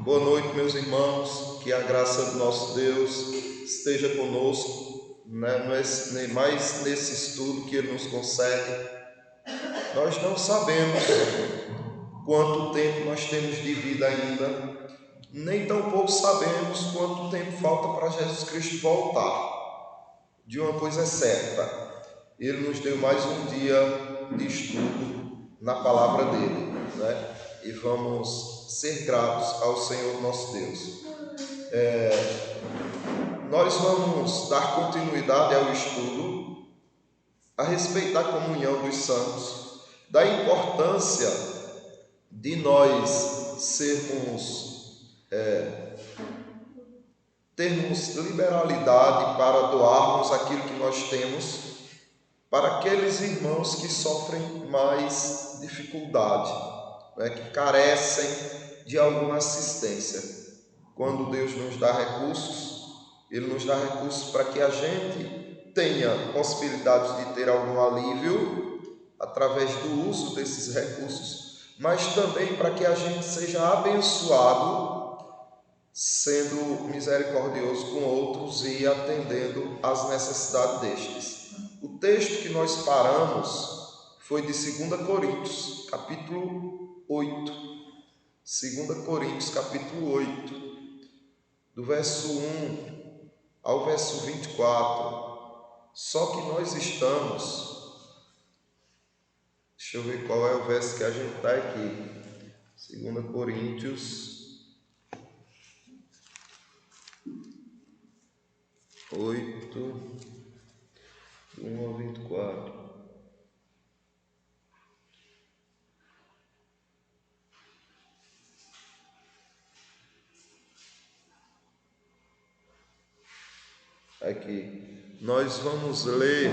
Boa noite, meus irmãos, que a graça do nosso Deus esteja conosco, mais nesse estudo que Ele nos concede. Nós não sabemos quanto tempo nós temos de vida ainda, nem tampouco sabemos quanto tempo falta para Jesus Cristo voltar. De uma coisa é certa, Ele nos deu mais um dia de estudo na palavra dEle, E vamos ser gratos ao Senhor nosso Deus. Nós vamos dar continuidade ao estudo a respeito da comunhão dos santos, da importância de nós termos liberalidade para doarmos aquilo que nós temos para aqueles irmãos que sofrem mais dificuldade, que carecem de alguma assistência. Quando Deus nos dá recursos, Ele nos dá recursos para que a gente tenha possibilidades de ter algum alívio através do uso desses recursos, mas também para que a gente seja abençoado, sendo misericordioso com outros e atendendo às necessidades destes. O texto que nós paramos foi de 2 Coríntios, capítulo 8. 2 Coríntios, capítulo 8. Do verso 1 ao verso 24, só que nós estamos, deixa eu ver qual é o verso que a gente está aqui, 2 Coríntios 8, do 1 ao 24. Aqui, nós vamos ler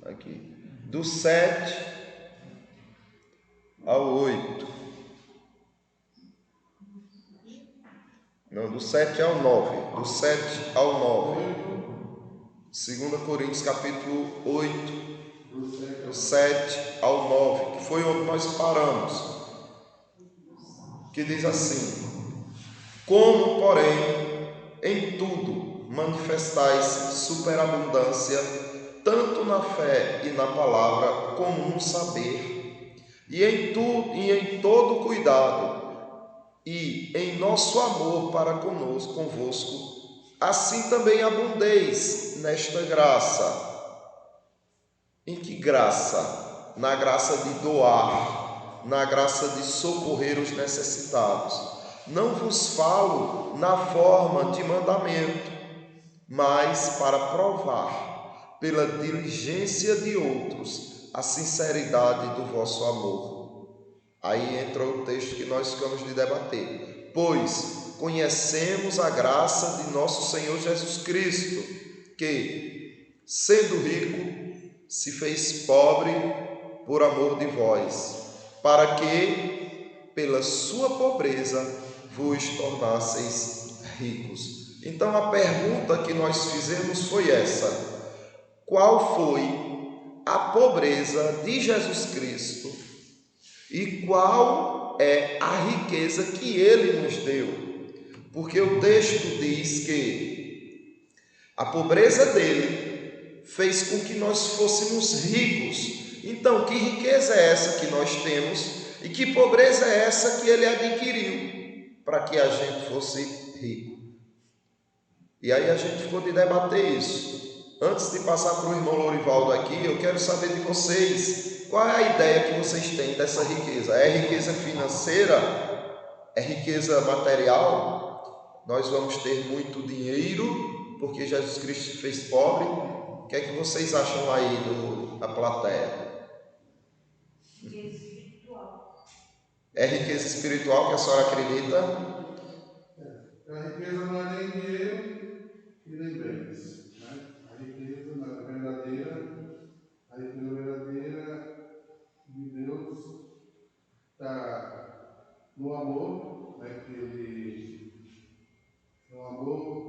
aqui, do 7 ao 8. Não, do 7 ao 9. Do 7 ao 9. 2 Coríntios, capítulo 8, do 7 ao 9, que foi onde nós paramos. Que diz assim: como, porém, em tudo manifestais superabundância, tanto na fé e na palavra, como no saber, e em todo cuidado, e em nosso amor para convosco, assim também abundeis nesta graça. Em que graça? Na graça de doar, na graça de socorrer os necessitados. Não vos falo na forma de mandamento, mas para provar, pela diligência de outros, a sinceridade do vosso amor. Aí entra o texto que nós ficamos de debater. Pois conhecemos a graça de nosso Senhor Jesus Cristo, que, sendo rico, se fez pobre por amor de vós, para que, pela sua pobreza, vos tornasseis ricos. Então a pergunta que nós fizemos foi essa: qual foi a pobreza de Jesus Cristo e qual é a riqueza que Ele nos deu? Porque o texto diz que a pobreza dele fez com que nós fôssemos ricos. Então, que riqueza é essa que nós temos e que pobreza é essa que Ele adquiriu para que a gente fosse rico? E aí a gente ficou de debater isso. Antes de passar para o irmão Lourivaldo aqui, eu quero saber de vocês, qual é a ideia que vocês têm dessa riqueza? É riqueza financeira? É riqueza material? Nós vamos ter muito dinheiro porque Jesus Cristo se fez pobre? O que é que vocês acham aí da plateia? Riqueza espiritual. É riqueza espiritual que a senhora acredita? A riqueza não é nem dinheiro e nem bens. A riqueza verdadeira de Deus está no amor,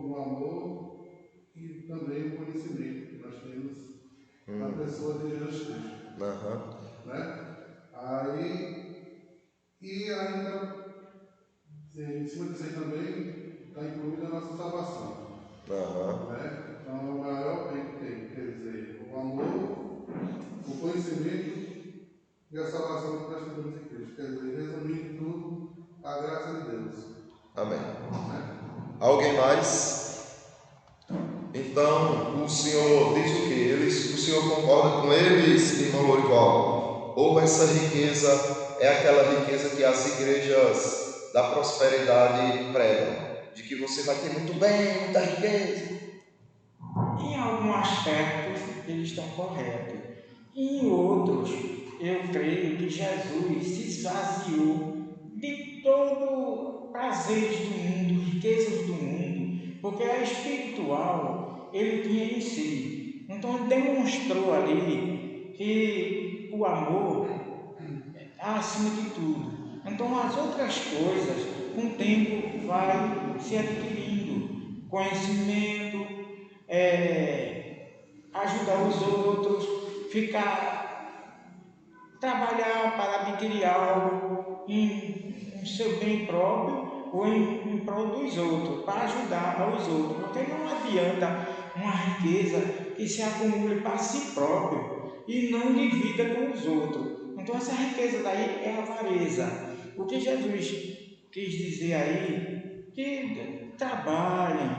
no amor e também o conhecimento que nós temos na pessoa de Jesus dois textos. Né? Aí, e ainda, em cima disso aí também, está incluída a nossa salvação. Né? Então, é o maior bem que tem, quer dizer, o amor, o conhecimento e a salvação que nós temos em Cristo. Quer dizer, resumindo tudo, a graça de Deus. Amém. Né? Alguém mais? Então, o Senhor diz o quê? O Senhor concorda com eles, irmão Lorival? Ou essa riqueza é aquela riqueza que as igrejas da prosperidade pregam? De que você vai ter muito bem, muita riqueza? Em alguns aspectos, eles estão corretos. Em outros, eu creio que Jesus se esvaziou de todo prazeres do mundo, riquezas do mundo, porque a espiritual ele tinha em si. Então ele demonstrou ali que o amor é acima de tudo. Então as outras coisas, com o tempo, vai se adquirindo. Conhecimento, ajudar os outros, trabalhar para adquirir algo em seu bem próprio ou em prol dos outros, para ajudar aos outros, porque não adianta uma riqueza que se acumule para si próprio e não divida com os outros. Então essa riqueza daí é a avareza. O que Jesus quis dizer aí, que trabalhem,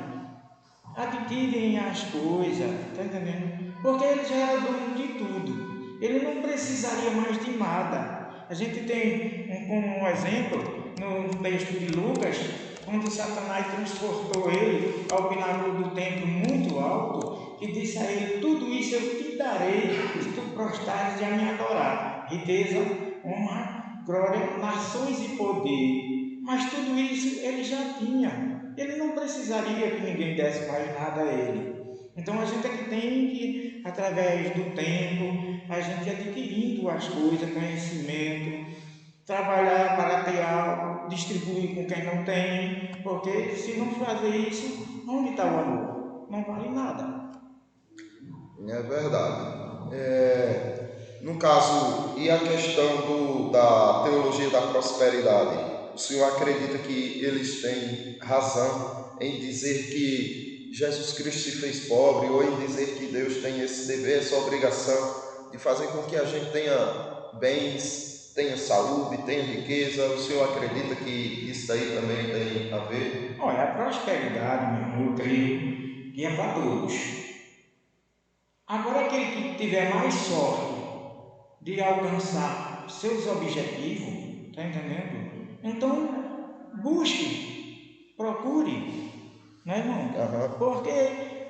adquirem as coisas, está entendendo? Porque ele já era dono de tudo, ele não precisaria mais de nada. A gente tem como um exemplo no texto de Lucas, onde Satanás transportou ele ao pináculo do templo muito alto e disse a ele: tudo isso eu te darei se tu prostrares e a me adorar. Riqueza, honra, glória, nações e poder. Mas tudo isso ele já tinha. Ele não precisaria que ninguém desse mais nada a ele. Então a gente é que tem que, através do tempo, a gente adquirindo as coisas, conhecimento, trabalhar para ter algo, distribuir com quem não tem, porque se não fazer isso, onde está o amor? Não vale nada. É verdade. No caso, e a questão da teologia da prosperidade? O senhor acredita que eles têm razão em dizer que Jesus Cristo se fez pobre, ou em dizer que Deus tem esse dever, essa obrigação de fazer com que a gente tenha bens, tenha saúde, tenha riqueza? O senhor acredita que isso daí também tem a ver? Olha, a prosperidade, meu irmão, eu creio que é para todos. Agora, aquele que tiver mais sorte de alcançar seus objetivos, está entendendo? Então, busque, procure, não é, irmão? Porque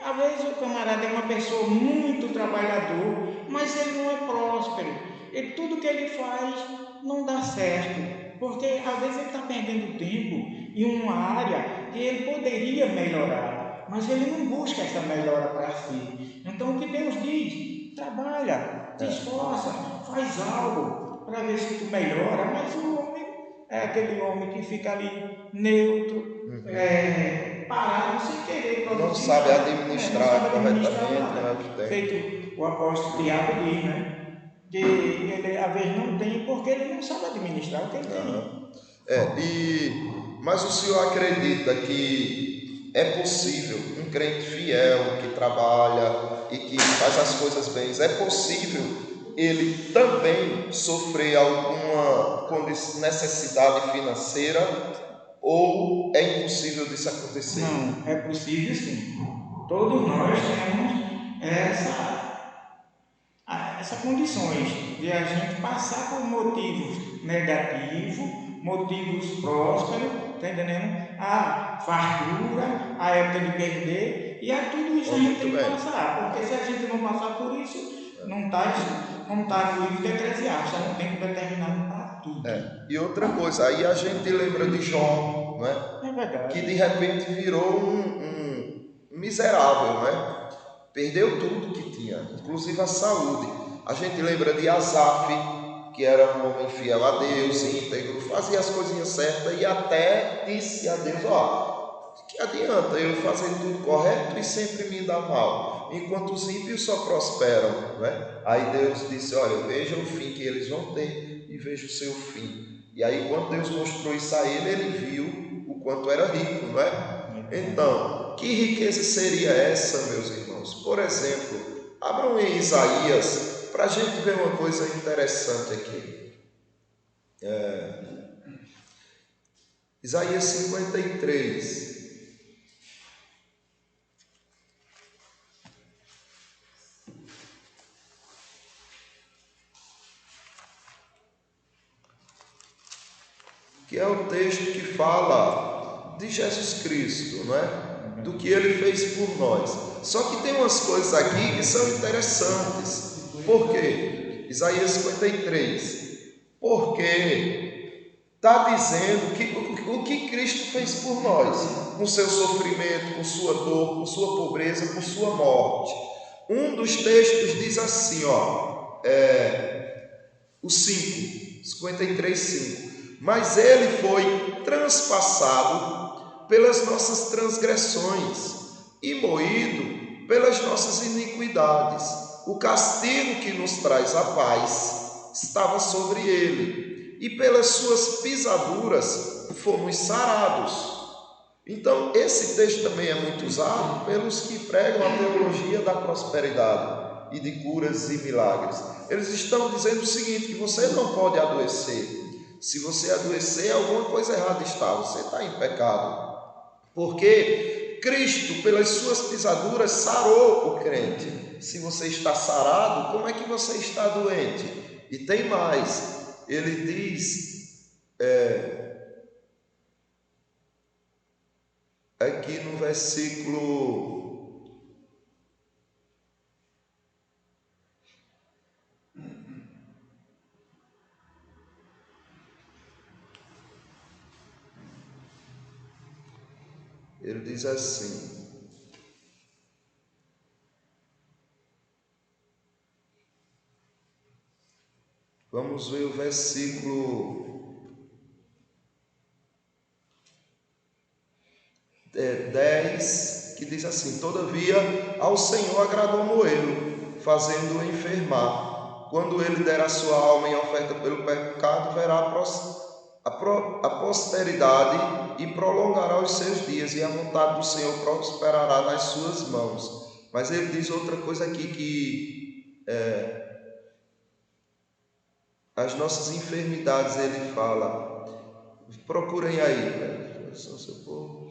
às vezes o camarada é uma pessoa muito trabalhador, mas ele não é próspero. E tudo que ele faz não dá certo, porque às vezes ele está perdendo tempo em uma área que ele poderia melhorar, mas ele não busca essa melhora para si. Então o que Deus diz? Trabalha, te esforça, faz algo para ver se tu melhora, mas o homem é aquele homem que fica ali neutro, parado, sem querer produzir. Não sabe administrar corretamente. Feito o apóstolo Tiago diz, né? Que ele às vezes não tem porque ele não sabe administrar o que ele tem. Mas o senhor acredita que é possível um crente fiel, que trabalha e que faz as coisas bem, é possível ele também sofrer alguma necessidade financeira, ou é impossível disso acontecer? Não, é possível sim. Todos nós temos essas condições de a gente passar por motivos negativos, motivos prósperos, tá entendendo? A fartura, a época de perder, e a tudo isso a gente tem que passar, porque se a gente não passar por isso, não está, como está no livro de Eclesiastes, não tem que determinar para tudo. E outra coisa, aí a gente lembra de Jó, não é? É verdade. Que de repente virou um miserável, né? Perdeu tudo que tinha, inclusive a saúde. A gente lembra de Asaf, que era um homem fiel a Deus, íntegro, fazia as coisinhas certas e até disse a Deus: que adianta eu fazer tudo correto e sempre me dar mal? enquanto os ímpios só prosperam, né? Aí Deus disse, olha, veja o fim que eles vão ter e veja o seu fim. E aí quando Deus mostrou isso a ele viu o quanto era rico, não é? Então, que riqueza seria essa, meus irmãos? Por exemplo, abram em Isaías para a gente ver uma coisa interessante aqui. Isaías 53. Que é o texto que fala de Jesus Cristo, não é? Do que ele fez por nós. Só que tem umas coisas aqui que são interessantes. Por quê? Isaías 53. Porque está dizendo que o que Cristo fez por nós, com seu sofrimento, com sua dor, com sua pobreza, com sua morte. Um dos textos diz assim, o 53, 5. Mas ele foi transpassado pelas nossas transgressões e moído pelas nossas iniquidades. O castigo que nos traz a paz estava sobre ele, e pelas suas pisaduras fomos sarados. Então, esse texto também é muito usado pelos que pregam a teologia da prosperidade e de curas e milagres. Eles estão dizendo o seguinte, que você não pode adoecer. Se você adoecer, alguma coisa errada está, você está em pecado. Porque Cristo, pelas suas pisaduras, sarou o crente. Se você está sarado, como é que você está doente? E tem mais, ele diz, aqui no versículo... Ele diz assim, vamos ver o versículo 10, que diz assim, todavia ao Senhor agradou Moelo, fazendo-o enfermar. Quando ele der a sua alma em oferta pelo pecado, verá a posteridade e prolongará os seus dias, e a vontade do Senhor prosperará nas suas mãos. Mas ele diz outra coisa aqui, que as nossas enfermidades, ele fala, procurem aí, seu povo.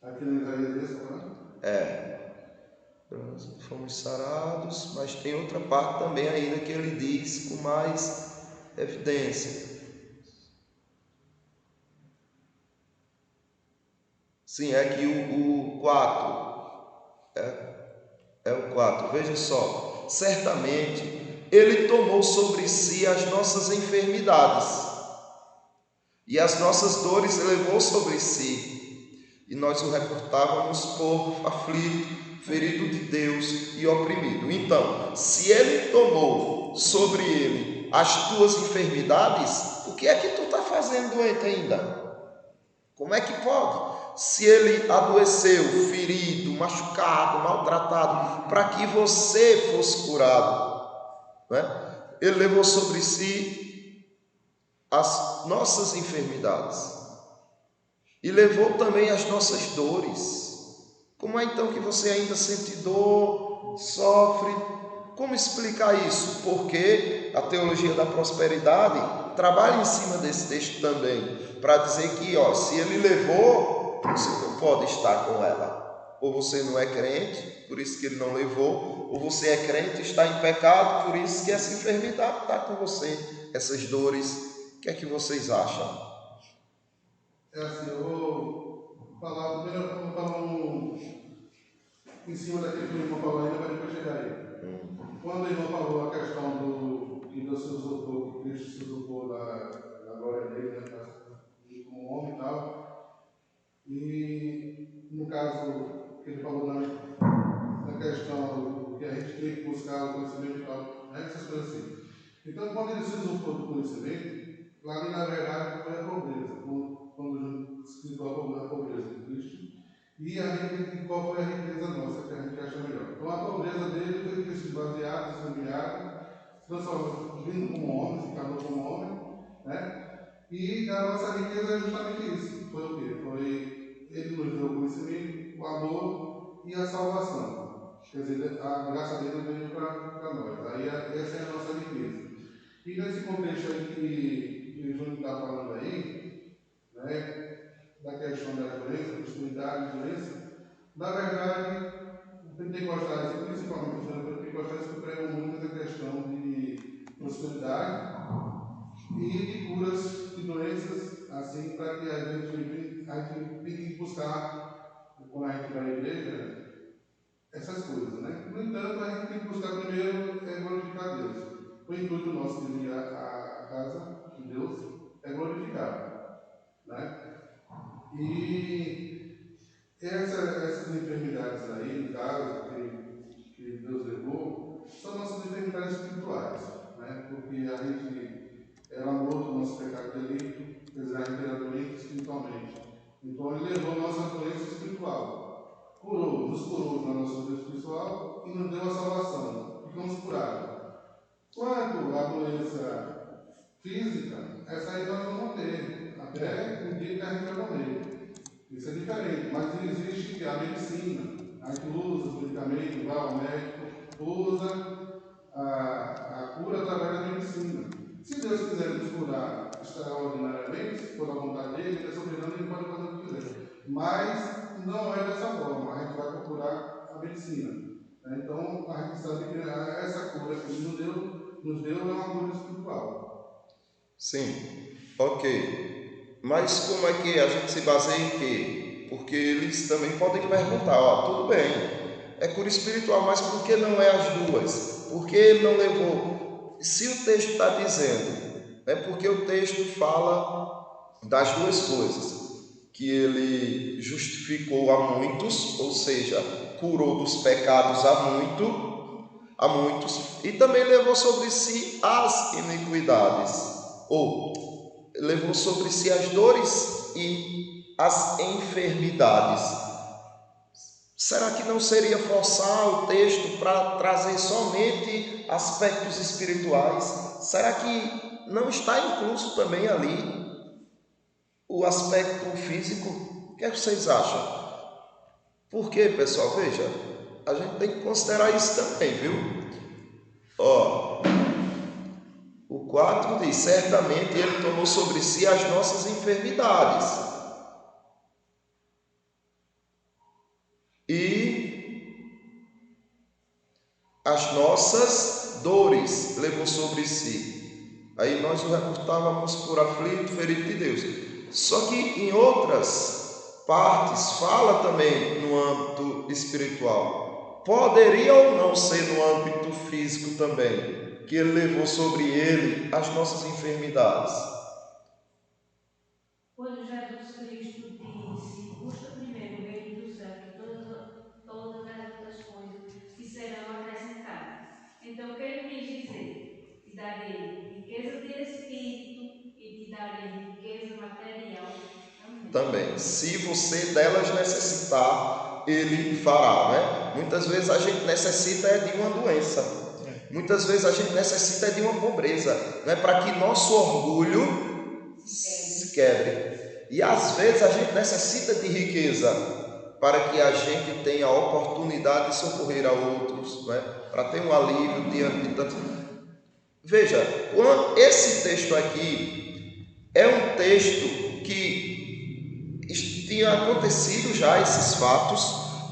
Aqui no Isaías, fomos sarados, mas tem outra parte também ainda que ele diz com mais evidência. Sim, é aqui o 4. É o 4. Veja só. Certamente ele tomou sobre si as nossas enfermidades e as nossas dores levou sobre si, e nós o reportávamos por aflito, ferido de Deus e oprimido. Então, se ele tomou sobre ele as tuas enfermidades, o que é que tu está fazendo doente ainda? Como é que pode? Se ele adoeceu, ferido, machucado, maltratado, para que você fosse curado, né? Ele levou sobre si as nossas enfermidades e levou também as nossas dores. Como é então que você ainda sente dor, sofre? Como explicar isso? Porque a teologia da prosperidade trabalha em cima desse texto também, para dizer que, se ele levou, você não pode estar com ela. Ou você não é crente, por isso que ele não levou, ou você é crente e está em pecado, por isso que essa enfermidade está com você, essas dores. O que é que vocês acham? Assim, eu vou falar em cima daquilo que o irmão falou ainda, para depois chegar aí. Quando o irmão falou a questão que Deus se usurpou, que Cristo se usurpou da glória dele, né, como homem e tal, e no caso que ele falou na questão que a gente tem que buscar o conhecimento e tal, essas coisas assim. Então, quando ele se usurpou do conhecimento, lá ali na verdade foi a pobreza, quando se citou a pobreza de Cristo. E qual foi a riqueza nossa que a gente acha melhor? Então a pobreza dele teve que se esvaziar, se humilhar, vindo como homem, se tornou como homem, né? E a nossa riqueza é justamente isso. Foi o quê? Foi ele nos deu o conhecimento, o amor e a salvação. Quer dizer, a graça dele veio para nós. Aí essa é a nossa riqueza. E nesse contexto aí que o Júnior está falando aí, né, da questão das doenças, prosperidade e doença, na verdade, o pentecostais, principalmente os pentecostais, que pregam muito essa questão de prosperidade e de curas de doenças, assim, para que a gente tem que buscar, quando a gente vai à igreja, essas coisas, né? No entanto, a gente tem que buscar primeiro glorificar Deus. O intuito nosso de vir à casa de Deus é glorificar, né? E essas enfermidades aí, no caso, que Deus levou, são nossas enfermidades espirituais, né? Porque a gente era morto do nosso pecado e delito, quer dizer, a gente era doente espiritualmente. Então ele levou a nossa doença espiritual, nos curou da nossa doença espiritual e nos deu a salvação. Ficamos curados. Quanto à doença física, essa aí nós vamos ter, até o dia que a gente vai morrer. Isso é diferente, mas existe a medicina. A gente usa os medicamentos, vai ao médico, usa a cura através da medicina. Se Deus quiser nos curar extraordinariamente, se for a vontade dele, ele é soberano, ele pode fazer o que quiser. Mas não é dessa forma, a gente vai procurar a medicina. Então a gente sabe que essa cura que ele nos deu é uma cura espiritual. Sim, ok. Mas como é que a gente se baseia em quê? Porque eles também podem perguntar, tudo bem, é cura espiritual, mas por que não é as duas? Por que ele não levou? Se o texto está dizendo, é porque o texto fala das duas coisas, que ele justificou a muitos, ou seja, curou dos pecados a muitos, e também levou sobre si as iniquidades, ou levou sobre si as dores e as enfermidades. Será que não seria forçar o texto para trazer somente aspectos espirituais? Será que não está incluso também ali o aspecto físico? O que é que vocês acham? Por quê, pessoal? Veja, a gente tem que considerar isso também, viu? O 4 diz, certamente ele tomou sobre si as nossas enfermidades e as nossas dores levou sobre si. Aí nós o reputávamos por aflito, ferido de Deus. Só que em outras partes fala também no âmbito espiritual. Poderia ou não ser no âmbito físico também, que ele levou sobre ele as nossas enfermidades. Quando Jesus Cristo disse, busca primeiro o reino do céu, que todas as outras coisas te serão acrescentadas. Então, o que ele quis dizer? Te darei riqueza de espírito e te darei riqueza material também. Se você delas necessitar, ele fará, né? Muitas vezes a gente necessita de uma doença. Muitas vezes a gente necessita de uma pobreza, né? Para que nosso orgulho se quebre. E às vezes a gente necessita de riqueza para que a gente tenha a oportunidade de socorrer a outros, né? Para ter um alívio diante de tanto. Veja, esse texto aqui é um texto que tinha acontecido já esses fatos,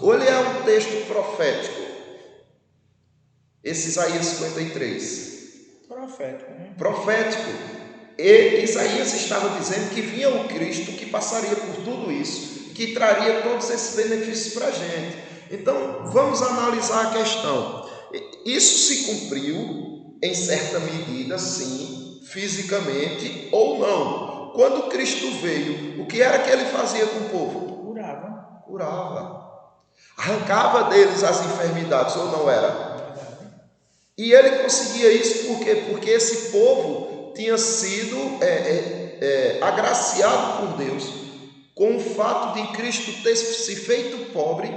ou ele é um texto profético? Esse Isaías 53. Profético, né? Profético. E Isaías estava dizendo que vinha o Cristo que passaria por tudo isso, que traria todos esses benefícios para a gente. Então, vamos analisar a questão. Isso se cumpriu em certa medida, sim, fisicamente ou não. Quando Cristo veio, o que era que ele fazia com o povo? Curava. Arrancava deles as enfermidades, ou não era? E ele conseguia isso por quê? Porque esse povo tinha sido agraciado por Deus com o fato de Cristo ter se feito pobre,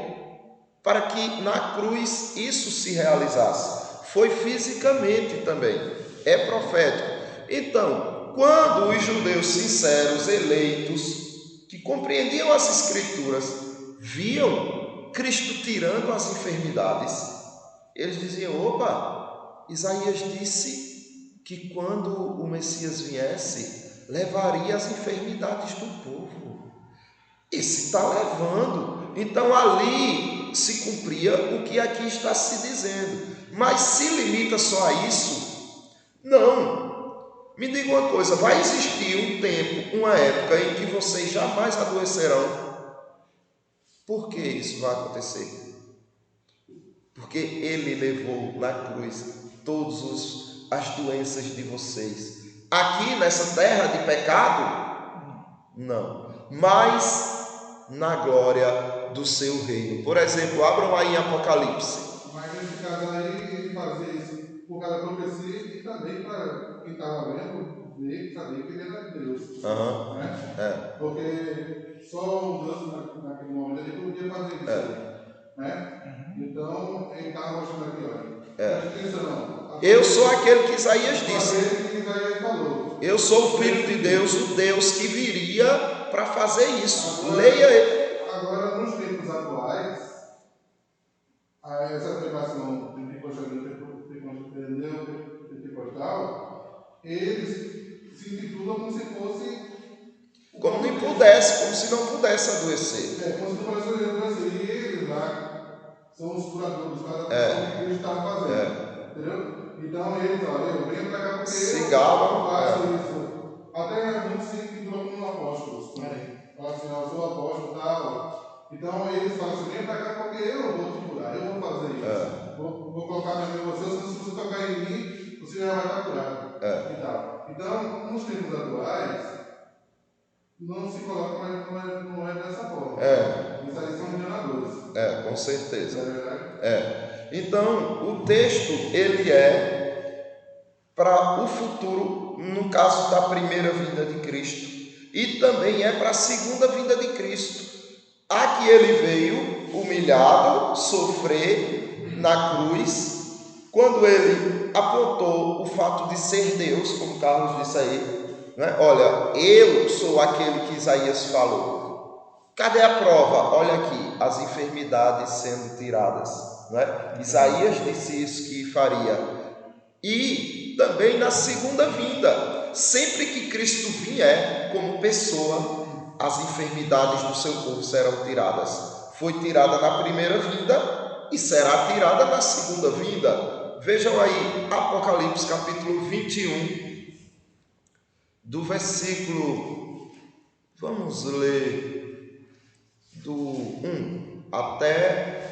para que na cruz isso se realizasse. Foi fisicamente também, é profético. Então, quando os judeus sinceros, eleitos, que compreendiam as Escrituras, viam Cristo tirando as enfermidades, eles diziam: opa, Isaías disse que quando o Messias viesse, levaria as enfermidades do povo. Esse está levando. Então ali se cumpria o que aqui está se dizendo. Mas se limita só a isso? Não. Me diga uma coisa: vai existir um tempo, uma época em que vocês jamais adoecerão? Por que isso vai acontecer? Porque Ele levou na cruz todas as doenças de vocês. Aqui nessa terra de pecado? Não. Mas na glória do seu reino. Por exemplo, abram aí em Apocalipse. Mas nesse caso aí, ele fazia isso por causa da profecia e também para quem estava vendo, ver que sabia que ele era Deus. Né? Porque só um Deus naquele momento ele podia fazer isso. Né? Então, ele estava mostrando aqui, olha. Eu sou aquele que Isaías disse. Eu sou o Filho de Deus, o Deus que viria para fazer isso. Agora, leia ele. Agora, nos tempos atuais, essa pregação pentecostal, eles se intitulam como se fosse... Como não pudesse, como se não pudesse adoecer. Como se não pudesse adoecer. E eles lá são os curadores, que eles estavam fazendo. Entendeu? Então eles, olha, eu venho para cá porque eu faço isso. Até muitos se intitulam como apóstolos também. Falam assim, eu sou apóstolo e tal. Então eles falam assim, vem para cá porque eu vou te curar, eu vou fazer isso. Vou colocar minha mão em você, se você tocar em mim, você já vai estar curado. E tal. Então, nos tempos atuais, não se coloca, mas não é dessa forma. Isso aí são enganadores. Com certeza. É. Então, o texto, ele é para o futuro, no caso da primeira vinda de Cristo, e também é para a segunda vinda de Cristo. Aqui ele veio humilhado, sofrer na cruz, quando ele apontou o fato de ser Deus, como Carlos disse aí, né? Olha, eu sou aquele que Isaías falou. Cadê a prova? Olha aqui, as enfermidades sendo tiradas, né? Isaías disse isso que faria. E também na segunda vinda, sempre que Cristo vier como pessoa, as enfermidades do seu povo serão tiradas. Foi tirada na primeira vinda e será tirada na segunda vinda. Vejam aí, Apocalipse capítulo 21, do versículo, vamos ler, do 1 até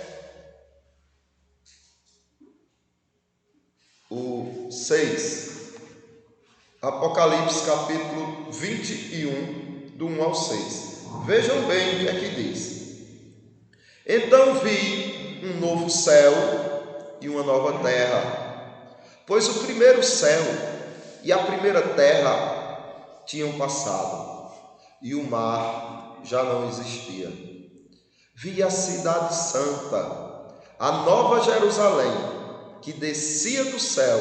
o 6. Apocalipse capítulo 21, do 1 ao 6. Vejam bem o que é que diz. Então vi um novo céu e uma nova terra, pois o primeiro céu e a primeira terra tinham passado, e o mar já não existia. Vi a cidade santa, a nova Jerusalém, que descia do céu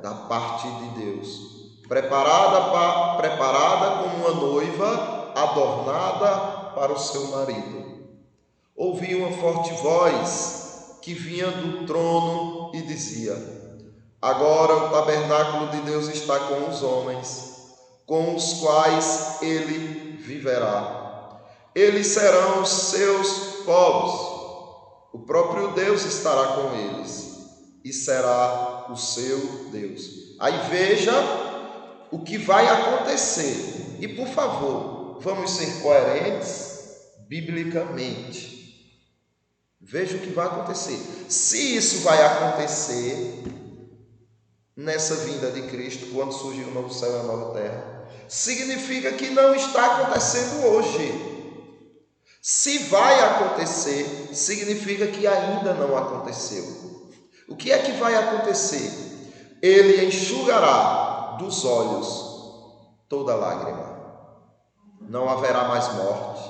da parte de Deus, preparada como uma noiva adornada para o seu marido. Ouvi uma forte voz que vinha do trono e dizia: agora o tabernáculo de Deus está com os homens, com os quais ele viverá. Eles serão os seus povos, o próprio Deus estará com eles e será o seu Deus. Aí veja o que vai acontecer. E por favor, vamos ser coerentes biblicamente. Veja o que vai acontecer. Se isso vai acontecer nessa vinda de Cristo, quando surgir o novo céu e a nova terra, significa que não está acontecendo hoje. Se vai acontecer, significa que ainda não aconteceu. O que é que vai acontecer? Ele enxugará dos olhos toda lágrima. Não haverá mais morte,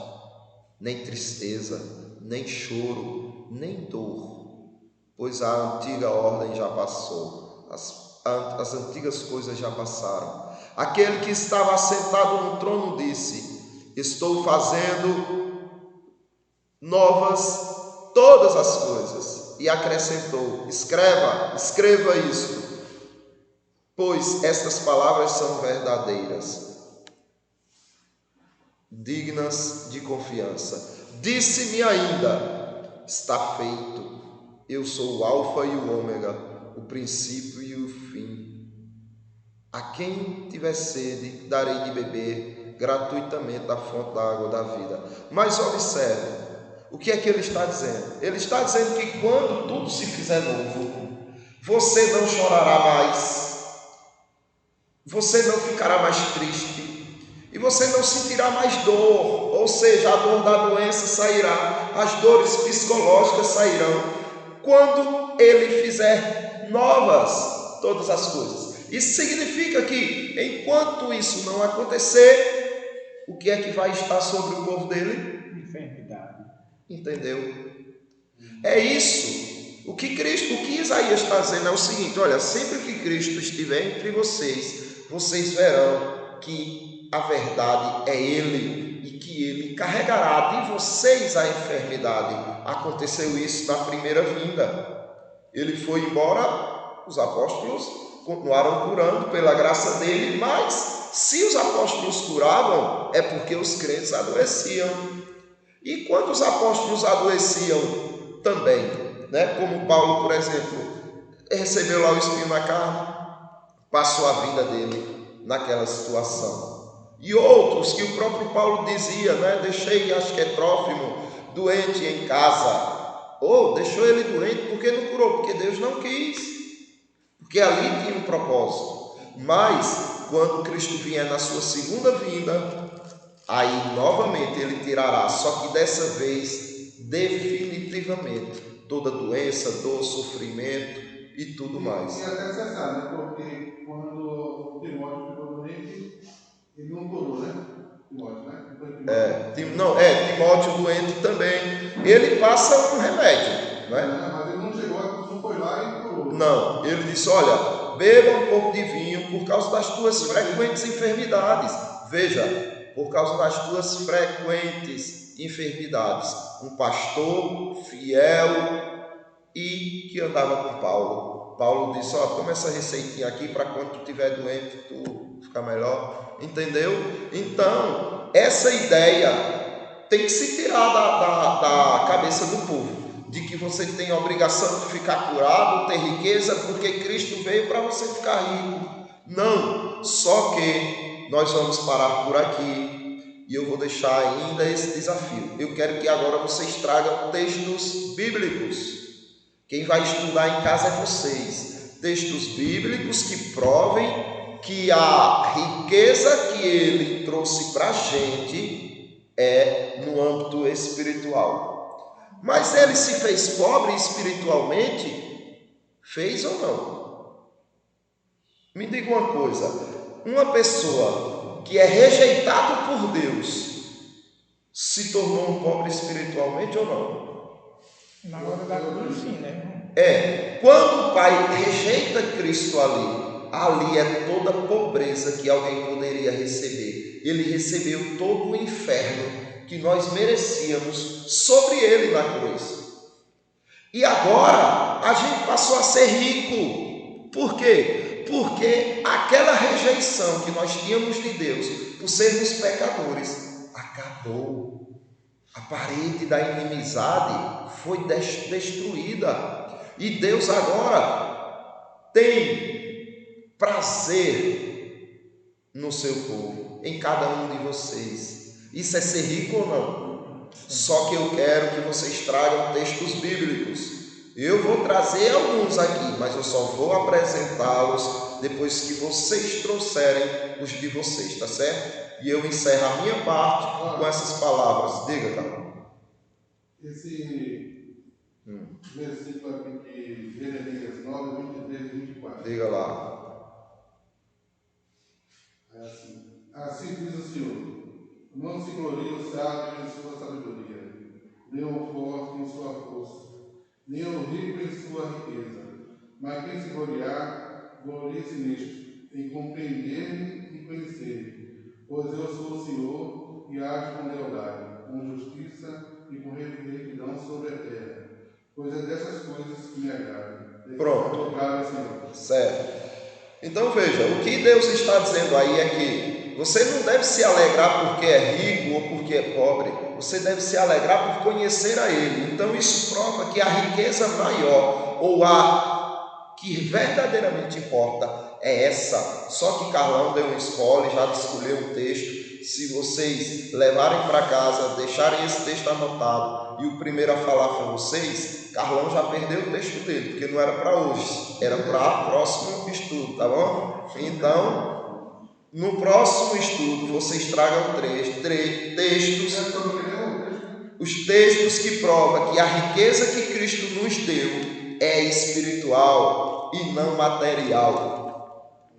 nem tristeza, nem choro, nem dor, pois a antiga ordem já passou, as antigas coisas já passaram. Aquele que estava sentado no trono disse: estou fazendo novas todas as coisas. E acrescentou: escreva isto, pois estas palavras são verdadeiras, dignas de confiança. Disse-me ainda: está feito. Eu sou o Alfa e o Ômega, o princípio e o fim. A quem tiver sede, darei de beber gratuitamente da fonte da água da vida. Mas observe, o que é que ele está dizendo? Ele está dizendo que quando tudo se fizer novo, você não chorará mais, você não ficará mais triste, e você não sentirá mais dor, ou seja, a dor da doença sairá, as dores psicológicas sairão, quando ele fizer novas todas as coisas. Isso significa que, enquanto isso não acontecer, o que é que vai estar sobre o povo dele? Enfermidade. Entendeu? É isso. O que Isaías está dizendo é o seguinte: olha, sempre que Cristo estiver entre vocês, vocês verão que a verdade é Ele e que Ele carregará de vocês a enfermidade. Aconteceu isso na primeira vinda. Ele foi embora, os apóstolos continuaram curando pela graça dele, mas se os apóstolos curavam, é porque os crentes adoeciam. E quando os apóstolos adoeciam também, né? Como Paulo, por exemplo, recebeu lá o espinho na carne, passou a vida dele naquela situação. E outros que o próprio Paulo dizia, né? Deixei, acho que é Trófimo, doente em casa. Ou deixou ele doente porque não curou, porque Deus não quis. Porque ali tinha um propósito. Mas quando Cristo vier na sua segunda vinda, aí novamente ele tirará, só que dessa vez definitivamente, toda doença, dor, sofrimento e tudo mais. E até cessar, né? Porque quando Timóteo ficou doente, ele não curou, né? Timóteo, né? Timóteo doente também. Ele passa um remédio, né? Mas ele não chegou, não foi lá e curou. Não, ele disse: olha, beba um pouco de vinho por causa das tuas frequentes enfermidades. Veja, por causa das tuas frequentes enfermidades. Um pastor fiel e que andava com Paulo. Paulo disse: ó, toma essa receitinha aqui para quando tu estiver doente, tu ficar melhor. Entendeu? Então, essa ideia tem que se tirar da cabeça do povo, de que você tem a obrigação de ficar curado, ter riqueza, porque Cristo veio para você ficar rico. Não, só que nós vamos parar por aqui e eu vou deixar ainda esse desafio. Eu quero que agora vocês tragam textos bíblicos. Quem vai estudar em casa é vocês. Textos bíblicos que provem que a riqueza que ele trouxe para a gente é no âmbito espiritual. Mas ele se fez pobre espiritualmente? Fez ou não? Me diga uma coisa: uma pessoa que é rejeitada por Deus se tornou um pobre espiritualmente ou não? Na hora da cruz, sim, né? Quando o Pai rejeita Cristo ali é toda a pobreza que alguém poderia receber. Ele recebeu todo o inferno que nós merecíamos sobre ele na cruz. E agora a gente passou a ser rico. Por quê? Porque aquela rejeição que nós tínhamos de Deus por sermos pecadores acabou. A parede da inimizade foi destruída. E Deus agora tem prazer no seu povo, em cada um de vocês. Isso é ser rico ou não? Só que eu quero que vocês tragam textos bíblicos. Eu vou trazer alguns aqui, mas eu só vou apresentá-los depois que vocês trouxerem os de vocês, tá certo? E eu encerro a minha parte com essas palavras. Diga, Carlos. Esse versículo aqui de Jeremias 9, 23 e 24. Diga lá. Assim diz o Senhor: Não se glorie o sábio em sua sabedoria, nem o forte em sua força, nem o rico em sua riqueza. Mas quem se gloriar, glorie-se nisto, em compreender-me e conhecer-me. Pois eu sou o Senhor e ajo com lealdade, com justiça e com retidão sobre a terra. Pois é dessas coisas que me agradam. Pronto. Senhor. Certo. Então veja, o que Deus está dizendo aí é que você não deve se alegrar porque é rico ou porque é pobre, você deve se alegrar por conhecer a Ele. Então isso prova que a riqueza maior ou a que verdadeiramente importa é essa. Só que Carlão deu um spoiler, já escolheu um texto. Se vocês levarem para casa, deixarem esse texto anotado e o primeiro a falar foi vocês, Carlão já perdeu o texto dele, porque não era para hoje, era para o próximo estudo, tá bom? Então, no próximo estudo, vocês tragam textos, os textos que provam que a riqueza que Cristo nos deu é espiritual e não material.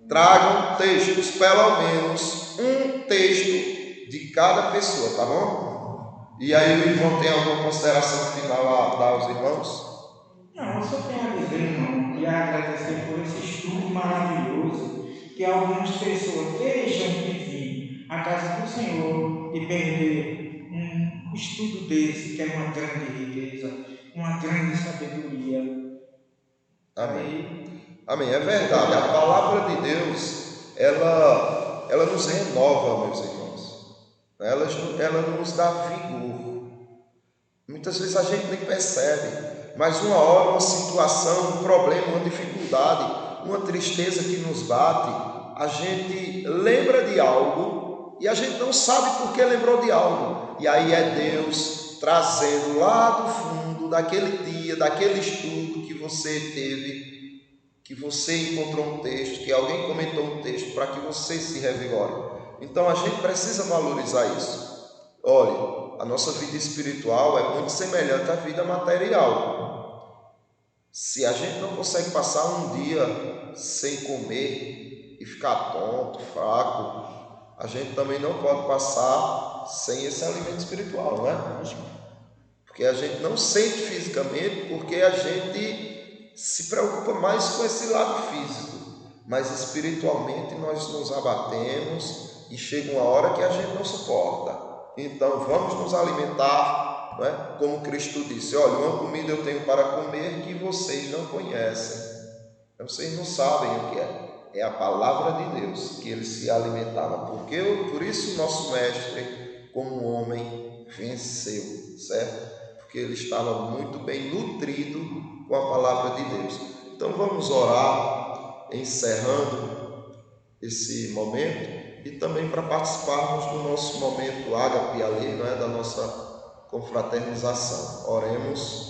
Tragam textos, pelo menos um texto de cada pessoa, tá bom? E aí o irmão tem alguma consideração final a dar aos irmãos? Não, eu só tenho a dizer, irmão, e a agradecer por esse estudo maravilhoso, que algumas pessoas deixam de vir à casa do Senhor e perder um estudo desse, que é uma grande riqueza, uma grande sabedoria. Amém. Amém, é verdade. A palavra de Deus, ela nos renova, meus irmãos. Ela nos dá vigor. Muitas vezes a gente nem percebe, mas uma hora, uma situação, um problema, uma dificuldade, uma tristeza que nos bate, a gente lembra de algo e a gente não sabe por que lembrou de algo. E aí é Deus trazendo lá do fundo, daquele dia, daquele estudo que você teve, que você encontrou um texto, que alguém comentou um texto, para que você se revigore. Então a gente precisa valorizar isso. Olha, a nossa vida espiritual é muito semelhante à vida material. Se a gente não consegue passar um dia sem comer e ficar tonto, fraco, a gente também não pode passar sem esse alimento espiritual, não é? Porque a gente não sente fisicamente, porque a gente se preocupa mais com esse lado físico, mas espiritualmente nós nos abatemos e chega uma hora que a gente não suporta. Então vamos nos alimentar, não é? Como Cristo disse, olha, uma comida eu tenho para comer que vocês não conhecem, vocês não sabem o que é. É a palavra de Deus que ele se alimentava, porque por isso o nosso mestre, como homem, venceu, certo? Porque ele estava muito bem nutrido com a palavra de Deus. Então vamos orar, encerrando esse momento, e também para participarmos do nosso momento ágape ali, não é? Da nossa confraternização. Oremos.